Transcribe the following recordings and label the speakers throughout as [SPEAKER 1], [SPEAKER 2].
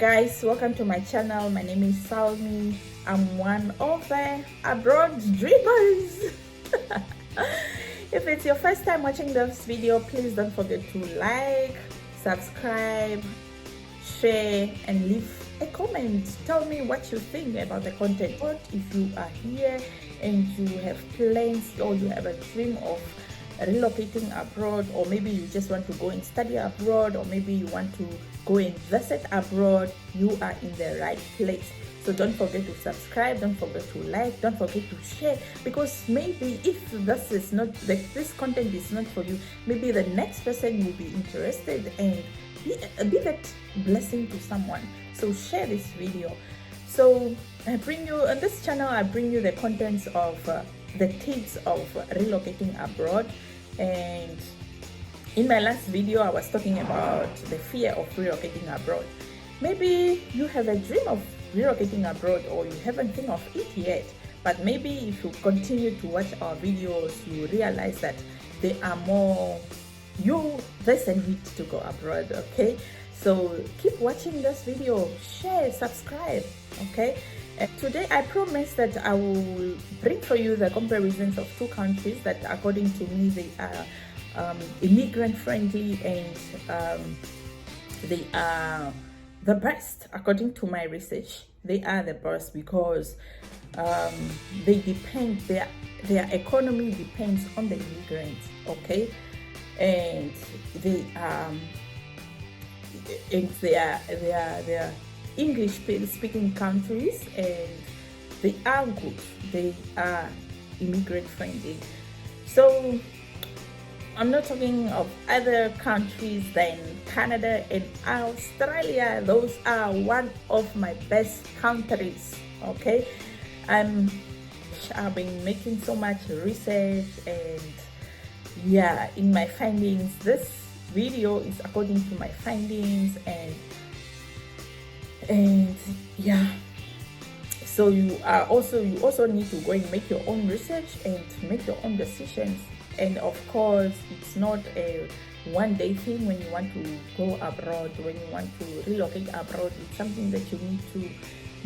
[SPEAKER 1] guys, welcome to my channel. My name is Salmi. I'm one of the abroad dreamers. If it's your first time watching this video, please don't forget to like, subscribe, share, and leave a comment. Tell me what you think about the content. What if you are here and you have plans or you have a dream of relocating abroad, or maybe you just want to go and study abroad, or maybe you want to go and visit abroad, you are in the right place. So don't forget to subscribe, don't forget to like, don't forget to share, because maybe if this content is not for you, maybe the next person will be interested and be that blessing to someone. So share this video. So I bring you on this channel, I bring you the contents of the tips of relocating abroad. And in my last video I was talking about the fear of relocating abroad. Maybe you have a dream of relocating abroad, or you haven't think of it yet, but maybe if you continue to watch our videos, you realize that there are more, there's a need to go abroad. Okay, so keep watching this video, share, subscribe. Okay, today I promise that I will bring for you the comparisons of two countries that according to me they are immigrant friendly, and they are the best according to my research. They are the best because they depend, their economy depends on the immigrants. Okay, and they are English speaking countries, and they are good, they are immigrant friendly. So I'm not talking of other countries than Canada and Australia. Those are one of my best countries. Okay, I've been making so much research, and yeah, in my findings, this video is according to my findings, and yeah, so you also need to go and make your own research and make your own decisions. And of course, it's not a one-day thing when you want to go abroad, when you want to relocate abroad. It's something that you need to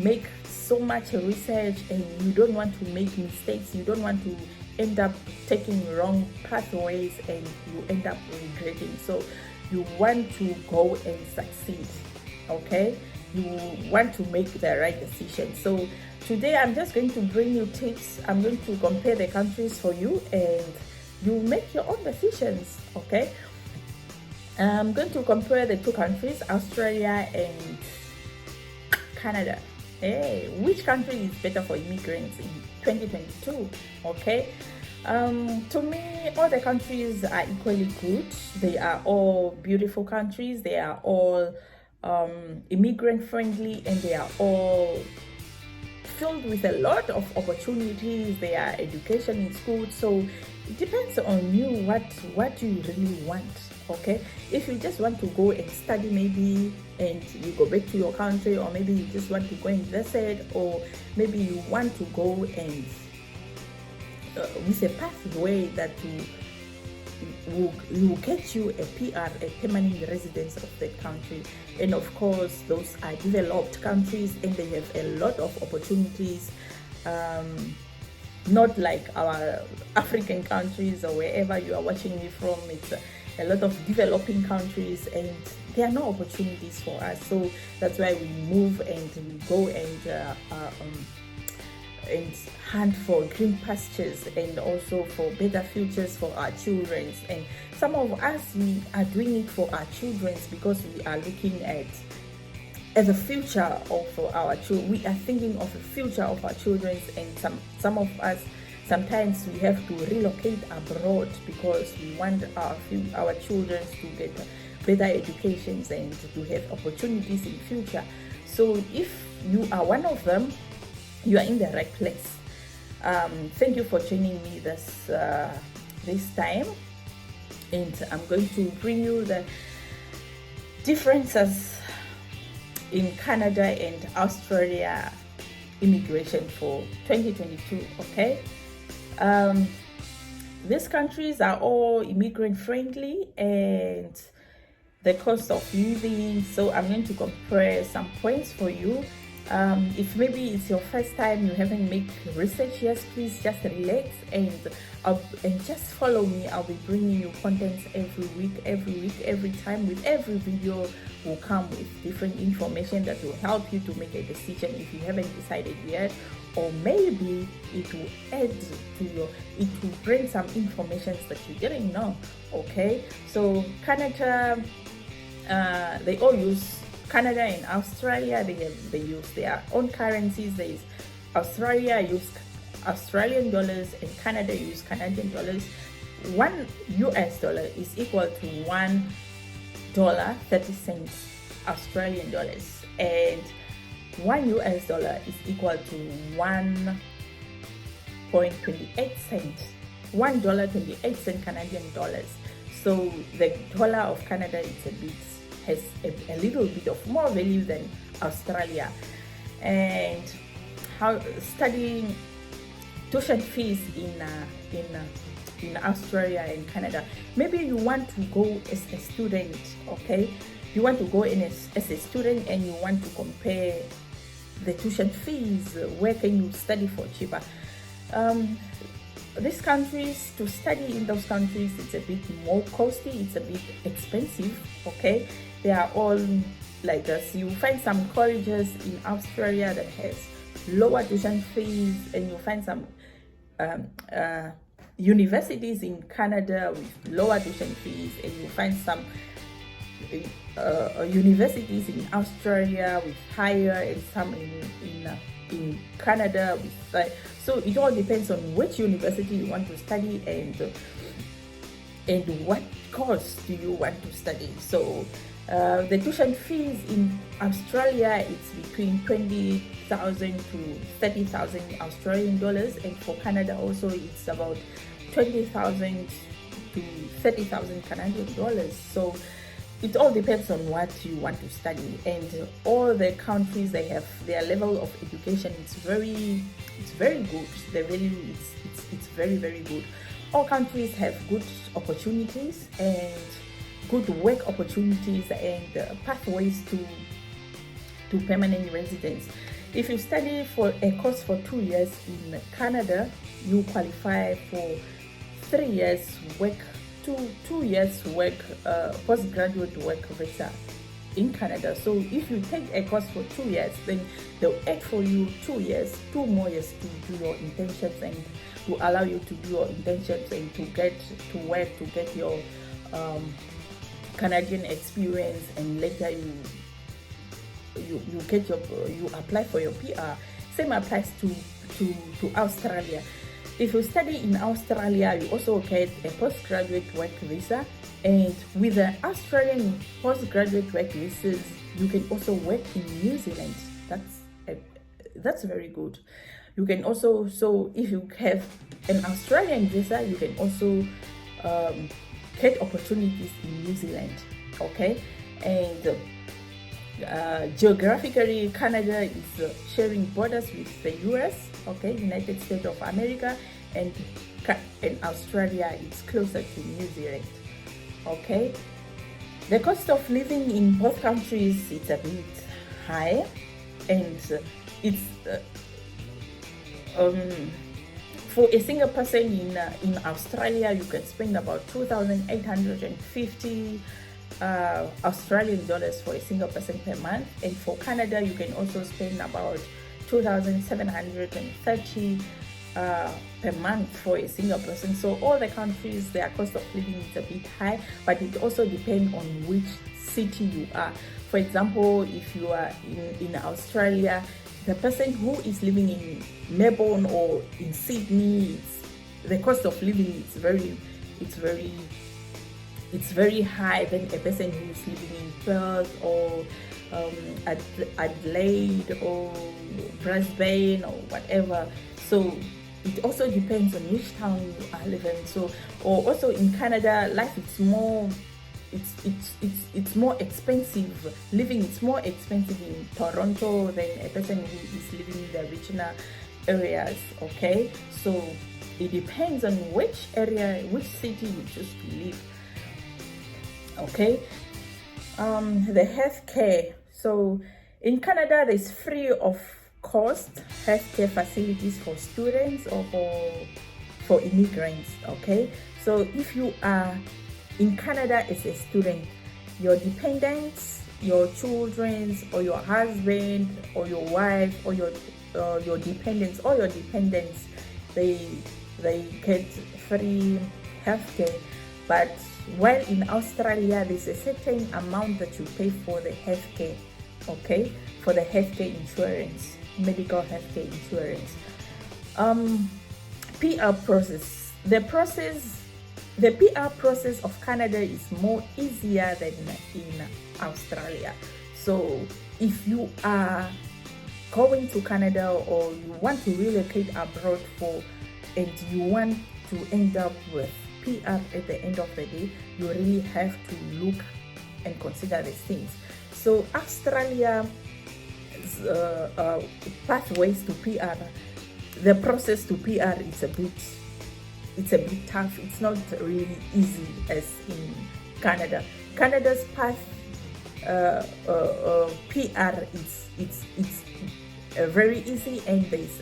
[SPEAKER 1] make so much research, and you don't want to make mistakes. You don't want to end up taking wrong pathways and you end up regretting. So you want to go and succeed. Okay, you want to make the right decision. So today I'm just going to bring you tips. I'm going to compare the countries for you, and you make your own decisions. Okay, I'm going to compare the two countries, Australia and Canada. Hey, which country is better for immigrants in 2022? Okay, to me, all the countries are equally good. They are all beautiful countries. They are all immigrant friendly, and they are all filled with a lot of opportunities. Their education is good. So it depends on you what you really want. Okay, if you just want to go and study maybe and you go back to your country, or maybe you just want to go and visit, or maybe you want to go and with a pathway that will get you a PR, a permanent residence of that country. And of course, those are developed countries, and they have a lot of opportunities, not like our African countries or wherever you are watching me from. It's a lot of developing countries, and there are no opportunities for us. So that's why we move and we go and hunt for green pastures, and also for better futures for our children. And some of us, we are doing it for our children because we are looking at the future of our children. We are thinking of the future of our children, and some of us, sometimes we have to relocate abroad because we want our children to get better educations and to have opportunities in future. So if you are one of them, you are in the right place. Thank you for joining me this time, and I'm going to bring you the differences in Canada and Australia immigration for 2022. Okay, these countries are all immigrant friendly, and the cost of living. So I'm going to compare some points for you. If maybe it's your first time, you haven't made research yet, please just relax and just follow me. I'll be bringing you content every week, every time. With every video will come with different information that will help you to make a decision if you haven't decided yet, or maybe it will add to your, it will bring some information that you didn't know. Okay, so Canada, they all use, Canada and Australia, they use their own currencies. There is Australia use Australian dollars and Canada use Canadian dollars. $1 is equal to $1.30 Australian dollars, and $1 is equal to $1.28 Canadian dollars. So the dollar of Canada has a little bit of more value than Australia. And how studying tuition fees in Australia and Canada. Maybe you want to go as a student, okay? You want to go in as a student and you want to compare the tuition fees. Where can you study for cheaper? These countries, to study in those countries, it's a bit more costly, it's a bit expensive, okay? They are all like this. You find some colleges in Australia that has lower tuition fees, and you find some universities in Canada with lower tuition fees, and you find some universities in Australia with higher, and some in Canada with so it all depends on which university you want to study and what course do you want to study. So the tuition fees in Australia, it's between 20,000 to 30,000 Australian dollars, and for Canada also it's about 20,000 to 30,000 Canadian dollars. So it all depends on what you want to study, and all the countries, they have their level of education. It's very good. The value, it's very good. All countries have good opportunities and good work opportunities and pathways to permanent residence. If you study for a course for 2 years in Canada, you qualify for 3 years work, 2 years work, postgraduate work visa in Canada. So if you take a course for 2 years, then they'll add for you 2 more years to do your internships and to allow you to do your internships and to get to work, to get your Canadian experience, and later you apply for your PR. Same applies to Australia. If you study in Australia, you also get a postgraduate work visa, and with the Australian postgraduate work visas, you can also work in New Zealand. That's very good. You can also, so if you have an Australian visa, you can also get opportunities in New Zealand, okay? And geographically, Canada is sharing borders with the US, okay, United States of America, and Australia is closer to New Zealand, okay? The cost of living in both countries, it's a bit high, and it's for a single person in Australia, you can spend about 2,850 Australian dollars for a single person per month, and for Canada, you can also spend about 2,730 per month for a single person. So all the countries, their cost of living is a bit high, but it also depends on which city you are. For example, if you are in Australia, the person who is living in Melbourne or in Sydney, the cost of living is very high than a person who is living in Perth or Adelaide or Brisbane or whatever. So it also depends on which town you are living. So, or also in Canada, life is more, it's more expensive. Living is more expensive in Toronto than a person who is living in the regional areas, okay? So it depends on which area, which city you choose to live, okay? The healthcare. So in Canada, there's free of cost healthcare facilities for students or for immigrants. Okay, so if you are in Canada as a student, your dependents, your children, or your husband, or your wife, or your dependents, they get free healthcare. But while in Australia, there's a certain amount that you pay for the healthcare, okay, for the healthcare insurance, medical healthcare insurance. PR process. The PR process of Canada is more easier than in Australia. So if you are going to Canada or you want to relocate abroad and you want to end up with PR at the end of the day, you really have to look and consider these things. So Australia pathways to PR, the process to PR is a bit tough. It's not really easy as in Canada. Canada's path PR it's very easy, and there's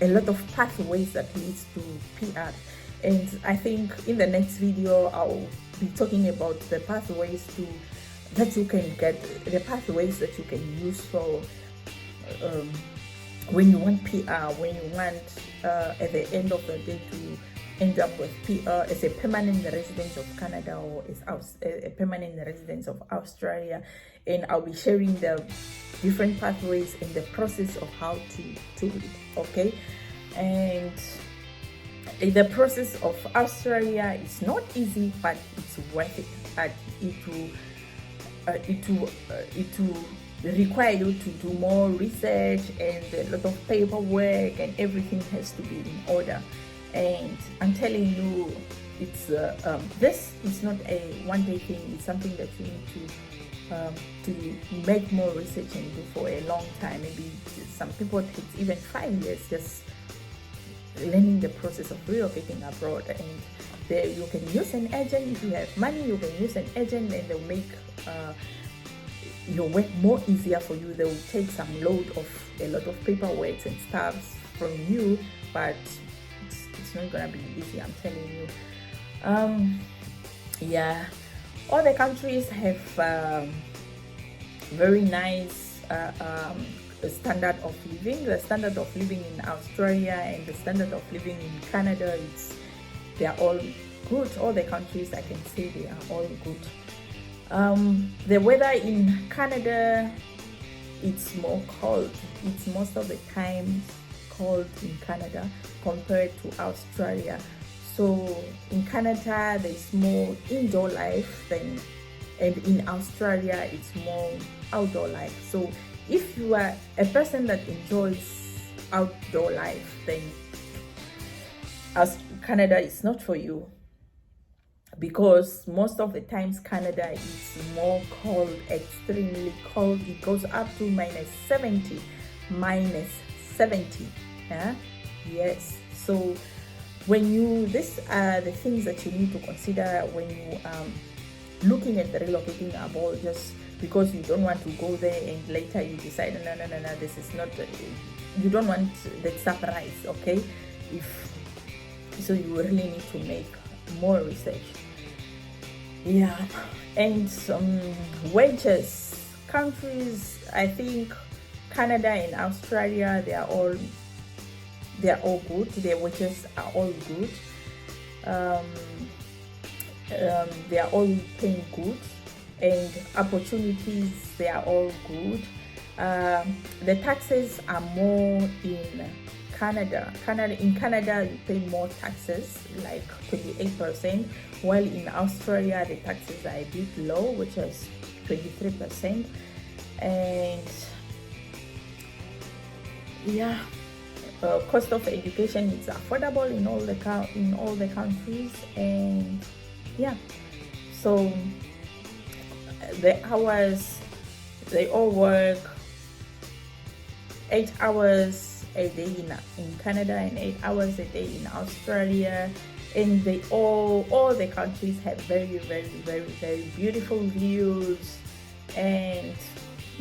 [SPEAKER 1] a lot of pathways that leads to PR. And I think in the next video I'll be talking about the pathways that you can use for when you want PR, when you want at the end of the day to end up with PR as a permanent resident of Canada or as a permanent resident of Australia. And I'll be sharing the different pathways and the process of how to do it, okay? And the process of Australia is not easy, but it's worth it. It will require you to do more research, and a lot of paperwork, and everything has to be in order. And I'm telling you, it's this is not a one-day thing. It's something that you need to make more research and do for a long time. Maybe some people take even 5 years just learning the process of relocating abroad. And there you can use an agent. If you have money, you can use an agent, and they'll make your work more easier for you. They will take some load of a lot of paperwork and stuff from you, but it's not gonna be easy, I'm telling you. Yeah, all the countries have very nice standard of living. The standard of living in Australia and the standard of living in Canada, they are all good. All the countries, I can say, they are all good. The weather in Canada, it's more cold. It's most of the time cold in Canada compared to Australia. So in Canada, there's more indoor life and in Australia, it's more outdoor life. So if you are a person that enjoys outdoor life, then Canada is not for you, because most of the times Canada is more cold, extremely cold. It goes up to -70. Yeah? Yes. So these are the things that you need to consider when you looking at relocating abroad, just because you don't want to go there and later you decide no, this is not, you don't want that surprise, okay? So you really need to make more research. Yeah. And some wages, countries, I think Canada and Australia, they are all good. Their wages are all good. They are all paying good, and opportunities, they are all good. The taxes are more in Canada. In Canada, you pay more taxes, like 28%, while in Australia, the taxes are a bit low, which is 23%. And yeah, cost of education is affordable in all the countries. And yeah, so the hours, they all work 8 hours a day in Canada and 8 hours a day in Australia. And all the countries have very, very, very, very beautiful views, And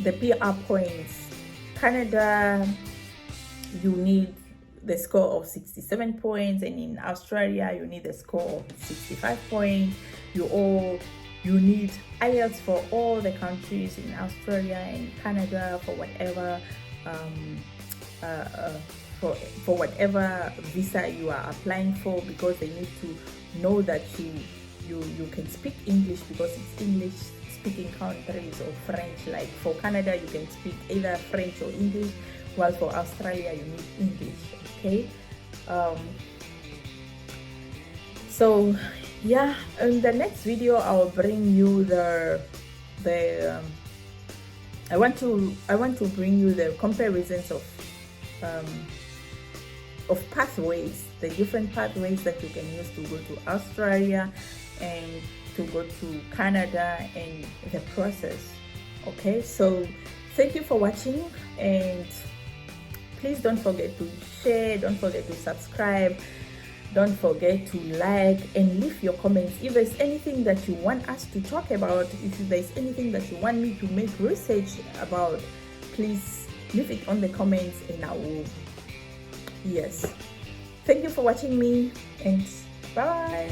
[SPEAKER 1] the PR points. Canada, you need the score of 67 points, and in Australia you need the score of 65 points. You need IELTS for all the countries in Australia and Canada for whatever for whatever visa you are applying for, because they need to know that you can speak English, because it's English speaking countries, or French. Like for Canada you can speak either French or English, while for Australia you need English. Okay, so yeah, in the next video I'll bring you I want to bring you the comparisons of pathways, the different pathways that you can use to go to Australia and to go to Canada, and the process. Okay, so thank you for watching, and please don't forget to share, don't forget to subscribe, don't forget to like, and leave your comments. If there's anything that you want us to talk about, if there's anything that you want me to make research about, please leave it on the comments, and I will. Yes, thank you for watching me, and bye.